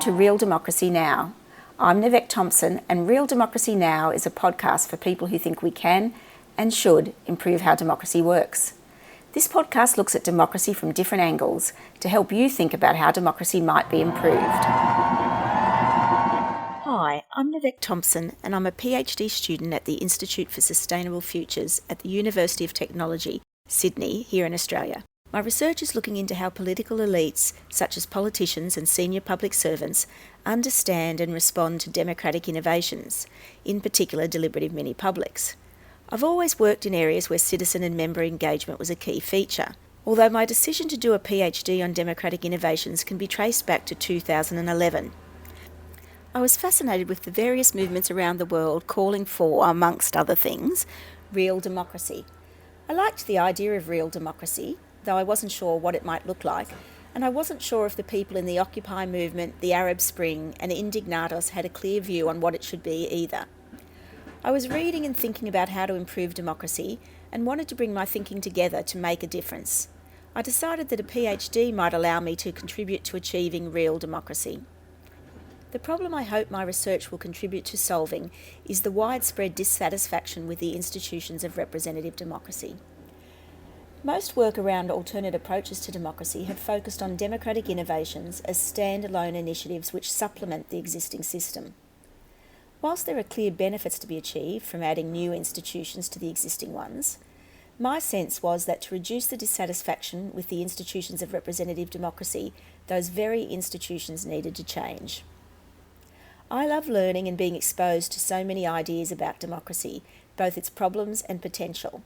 to Real Democracy Now. I'm Nivek Thompson, and Real Democracy Now is a podcast for people who think we can and should improve how democracy works. This podcast looks at democracy from different angles to help you think about how democracy might be improved. Hi, I'm Nivek Thompson, and I'm a PhD student at the Institute for Sustainable Futures at the University of Technology, Sydney, here in Australia. My research is looking into how political elites, such as politicians and senior public servants, understand and respond to democratic innovations, in particular deliberative mini-publics. I've always worked in areas where citizen and member engagement was a key feature, although my decision to do a PhD on democratic innovations can be traced back to 2011. I was fascinated with the various movements around the world calling for, amongst other things, real democracy. I liked the idea of real democracy, though I wasn't sure what it might look like, and I wasn't sure if the people in the Occupy movement, the Arab Spring, and Indignados had a clear view on what it should be either. I was reading and thinking about how to improve democracy and wanted to bring my thinking together to make a difference. I decided that a PhD might allow me to contribute to achieving real democracy. The problem I hope my research will contribute to solving is the widespread dissatisfaction with the institutions of representative democracy. Most work around alternate approaches to democracy have focused on democratic innovations as standalone initiatives which supplement the existing system. Whilst there are clear benefits to be achieved from adding new institutions to the existing ones, my sense was that to reduce the dissatisfaction with the institutions of representative democracy, those very institutions needed to change. I love learning and being exposed to so many ideas about democracy, both its problems and potential.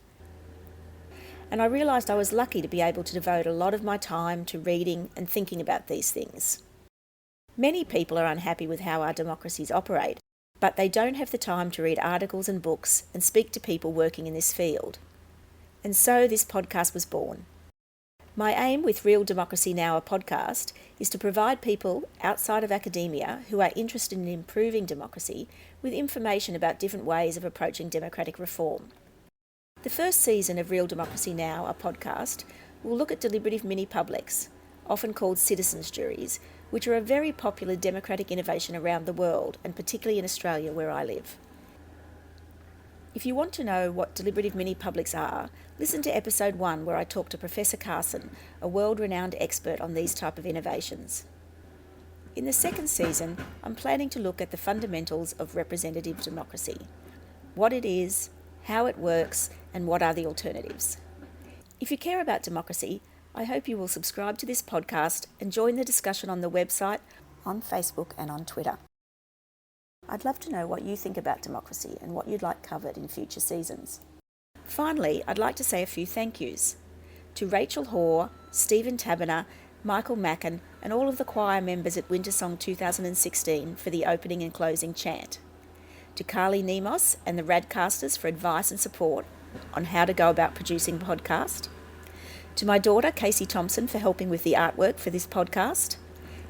And I realised I was lucky to be able to devote a lot of my time to reading and thinking about these things. Many people are unhappy with how our democracies operate, but they don't have the time to read articles and books and speak to people working in this field. And so this podcast was born. My aim with Real Democracy Now, a podcast, is to provide people outside of academia who are interested in improving democracy with information about different ways of approaching democratic reform. The first season of Real Democracy Now, a podcast, will look at deliberative mini-publics, often called citizens' juries, which are a very popular democratic innovation around the world, and particularly in Australia where I live. If you want to know what deliberative mini-publics are, listen to episode 1 where I talk to Professor Carson, a world-renowned expert on these type of innovations. In the second season, I'm planning to look at the fundamentals of representative democracy, what it is, how it works, and what are the alternatives. If you care about democracy, I hope you will subscribe to this podcast and join the discussion on the website, on Facebook and on Twitter. I'd love to know what you think about democracy and what you'd like covered in future seasons. Finally, I'd like to say a few thank yous to Rachel Hoare, Stephen Taberner, Michael Mackin, and all of the choir members at Wintersong 2016 for the opening and closing chant. To Carly Nemos and the Radcasters for advice and support on how to go about producing a podcast. To my daughter, Casey Thompson, for helping with the artwork for this podcast.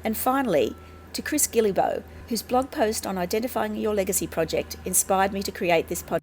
And finally, to Chris Gillibo, whose blog post on identifying your legacy project inspired me to create this podcast.